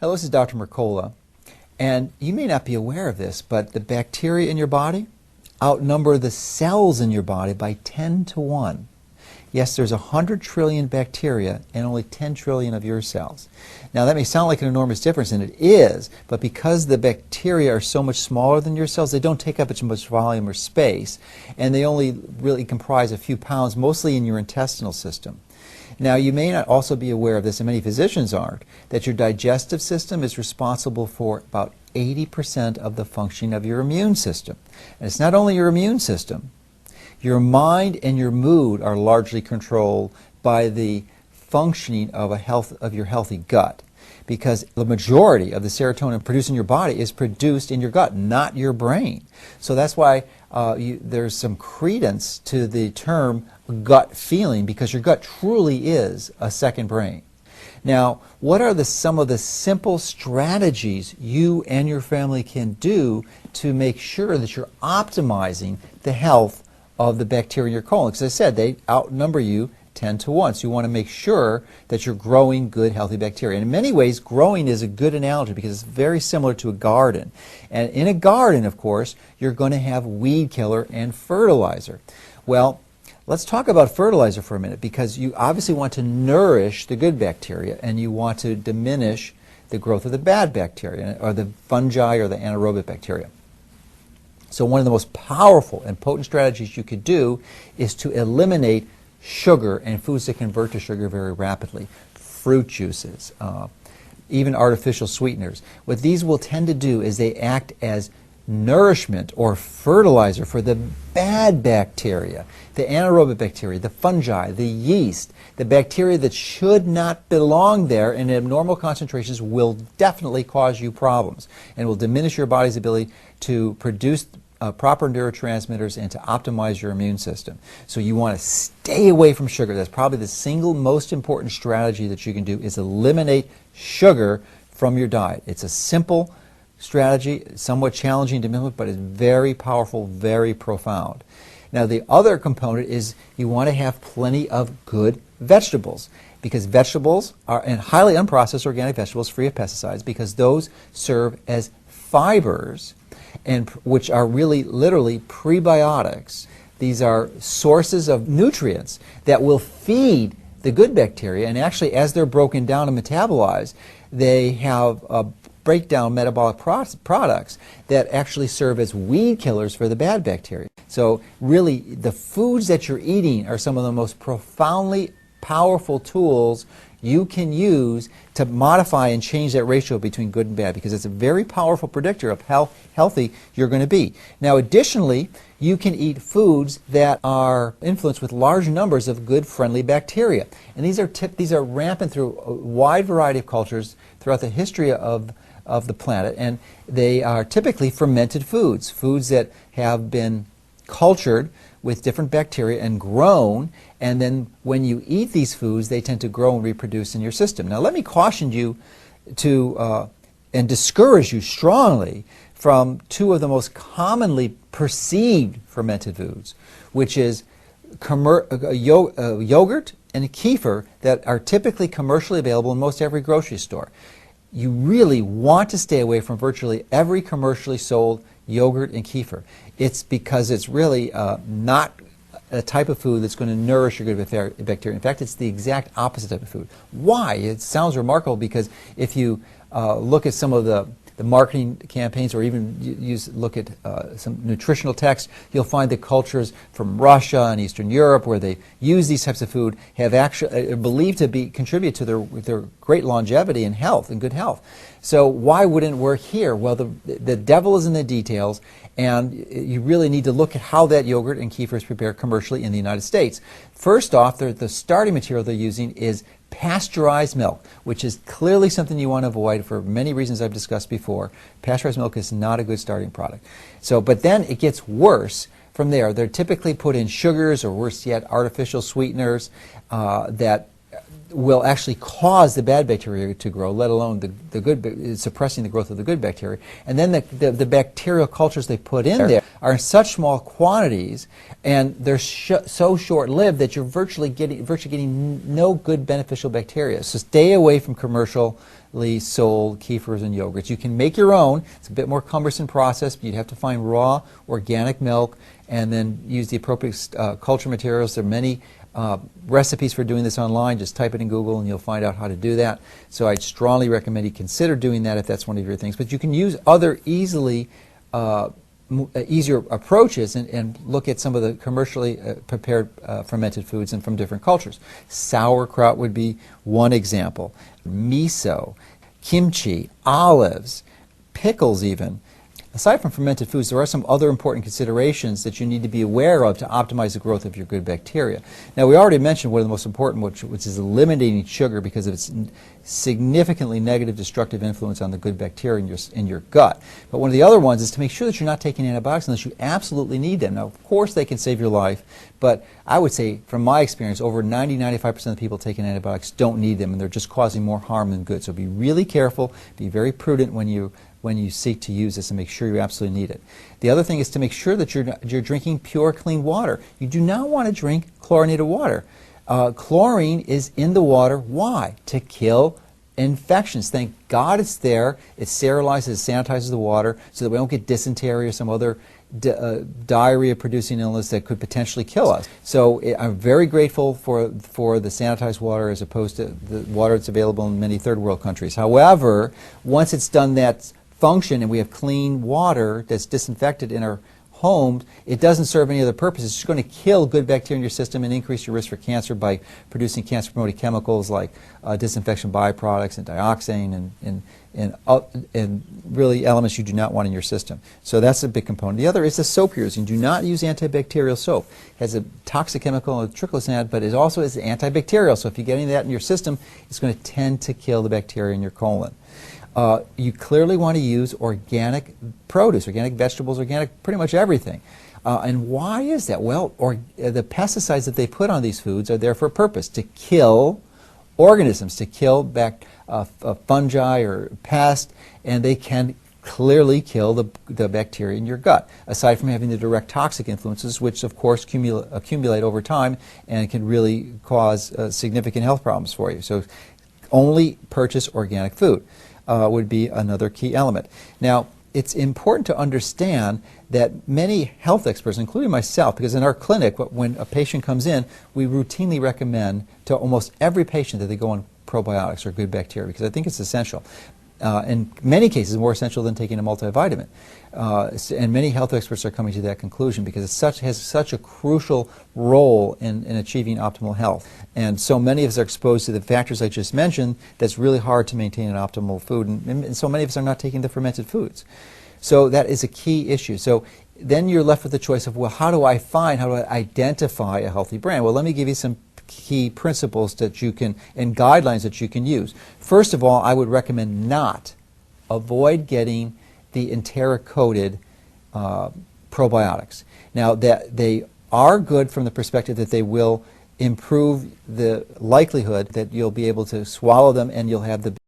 Hello, this is Dr. Mercola, and you may not be aware of this, but the bacteria in your body outnumber the cells in your body by 10 to 1. Yes, there's 100 trillion bacteria and only 10 trillion of your cells. Now that may sound like an enormous difference, and it is, but because the bacteria are so much smaller than your cells, they don't take up as much volume or space, and they only really comprise a few pounds, mostly in your intestinal system. Now, you may not also be aware of this, and many physicians aren't, that your digestive system is responsible for about 80% of the functioning of your immune system. And it's not only your immune system. Your mind and your mood are largely controlled by the functioning of your healthy gut, because the majority of the serotonin produced in your body is produced in your gut, not your brain. So that's why there's some credence to the term gut feeling, because your gut truly is a second brain. Now, what are some of the simple strategies you and your family can do to make sure that you're optimizing the health of the bacteria in your colon? Because as I said, they outnumber you 10 to 1. So you want to make sure that you're growing good, healthy bacteria. And in many ways, growing is a good analogy because it's very similar to a garden. And in a garden, of course, you're going to have weed killer and fertilizer. Well, let's talk about fertilizer for a minute, because you obviously want to nourish the good bacteria and you want to diminish the growth of the bad bacteria, or the fungi or the anaerobic bacteria. So one of the most powerful and potent strategies you could do is to eliminate sugar and foods that convert to sugar very rapidly. Fruit juices, even artificial sweeteners. What these will tend to do is they act as nourishment or fertilizer for the bad bacteria, the anaerobic bacteria, the fungi, the yeast. The bacteria that should not belong there in abnormal concentrations will definitely cause you problems and will diminish your body's ability to produce proper neurotransmitters and to optimize your immune system. So you want to stay away from sugar. That's probably the single most important strategy that you can do, is eliminate sugar from your diet. It's a simple strategy, somewhat challenging to implement, but it's very powerful, very profound. Now, the other component is you want to have plenty of good vegetables, because vegetables are, and highly unprocessed organic vegetables free of pesticides, because those serve as fibers, and which are really literally prebiotics. These are sources of nutrients that will feed the good bacteria, and actually as they're broken down and metabolized, they have breakdown metabolic products that actually serve as weed killers for the bad bacteria. So really, the foods that you're eating are some of the most profoundly powerful tools you can use to modify and change that ratio between good and bad, because it's a very powerful predictor of how healthy you're going to be. Now, additionally, you can eat foods that are influenced with large numbers of good, friendly bacteria. And these are rampant through a wide variety of cultures throughout the history of the planet, and they are typically fermented foods, foods that have been cultured with different bacteria and grown, and then when you eat these foods, they tend to grow and reproduce in your system. Now, let me caution you to and discourage you strongly from two of the most commonly perceived fermented foods, which is yogurt and kefir, that are typically commercially available in most every grocery store. You really want to stay away from virtually every commercially sold yogurt and kefir. It's because it's really not a type of food that's going to nourish your good bacteria. In fact, it's the exact opposite type of food. Why? It sounds remarkable, because if you look at some of the marketing campaigns, or even look at some nutritional text, you'll find that cultures from Russia and Eastern Europe, where they use these types of food, have actually believed to contribute to their great longevity and health and good health. So why wouldn't it work here? Well, the devil is in the details, and you really need to look at how that yogurt and kefir is prepared commercially in the United States. First off, the starting material they're using is pasteurized milk, which is clearly something you want to avoid for many reasons I've discussed before. Pasteurized milk is not a good starting product. So, but then it gets worse from there. They're typically put in sugars, or worse yet, artificial sweeteners that will actually cause the bad bacteria to grow, let alone the good, suppressing the growth of the good bacteria. And then the bacterial cultures they put in there are in such small quantities, and they're so short-lived that you're virtually getting no good beneficial bacteria. So stay away from commercially sold kefirs and yogurts. You can make your own. It's a bit more cumbersome process, but you'd have to find raw organic milk and then use the appropriate culture materials. There are many recipes for doing this online. Just type it in Google and you'll find out how to do that. So I'd strongly recommend you consider doing that if that's one of your things. But you can use other easier approaches and look at some of the commercially prepared fermented foods and from different cultures. Sauerkraut would be one example. Miso, kimchi, olives, pickles even. Aside from fermented foods, there are some other important considerations that you need to be aware of to optimize the growth of your good bacteria. Now, we already mentioned one of the most important, which is eliminating sugar because of its significantly negative destructive influence on the good bacteria in your gut. But one of the other ones is to make sure that you're not taking antibiotics unless you absolutely need them. Now, of course, they can save your life, but I would say, from my experience, over 90–95% of the people taking antibiotics don't need them, and they're just causing more harm than good. So be really careful, be very prudent when you seek to use this, and make sure you absolutely need it. The other thing is to make sure that you're drinking pure, clean water. You do not want to drink chlorinated water. Chlorine is in the water. Why? To kill infections. Thank God it's there. It sterilizes, it sanitizes the water so that we don't get dysentery or some other diarrhea-producing illness that could potentially kill us. So I'm very grateful for the sanitized water as opposed to the water that's available in many third world countries. However, once it's done that function and we have clean water that's disinfected in our homes, it doesn't serve any other purpose. It's just going to kill good bacteria in your system and increase your risk for cancer by producing cancer-promoting chemicals like disinfection byproducts and dioxane and really elements you do not want in your system. So that's a big component. The other is the soap you're using. Do not use antibacterial soap. It has a toxic chemical, a triclosan, but it also is antibacterial. So if you get any of that in your system, it's going to tend to kill the bacteria in your colon. You clearly want to use organic produce, organic vegetables, organic pretty much everything. And why is that? Well, the pesticides that they put on these foods are there for a purpose, to kill organisms, to kill fungi or pests, and they can clearly kill the bacteria in your gut, aside from having the direct toxic influences, which of course accumulate over time and can really cause significant health problems for you. So only purchase organic food. Would be another key element. Now, it's important to understand that many health experts, including myself, because in our clinic, when a patient comes in, we routinely recommend to almost every patient that they go on probiotics or good bacteria, because I think it's essential. In many cases, more essential than taking a multivitamin. And many health experts are coming to that conclusion because it has such a crucial role in achieving optimal health. And so many of us are exposed to the factors I just mentioned that's really hard to maintain an optimal food. And so many of us are not taking the fermented foods. So that is a key issue. So then you're left with the choice of, well, how do I identify a healthy brand? Well, let me give you some key principles that you can, and guidelines that you can use. First of all, I would recommend avoid getting the enteric-coated probiotics. Now, that they are good from the perspective that they will improve the likelihood that you'll be able to swallow them and you'll have the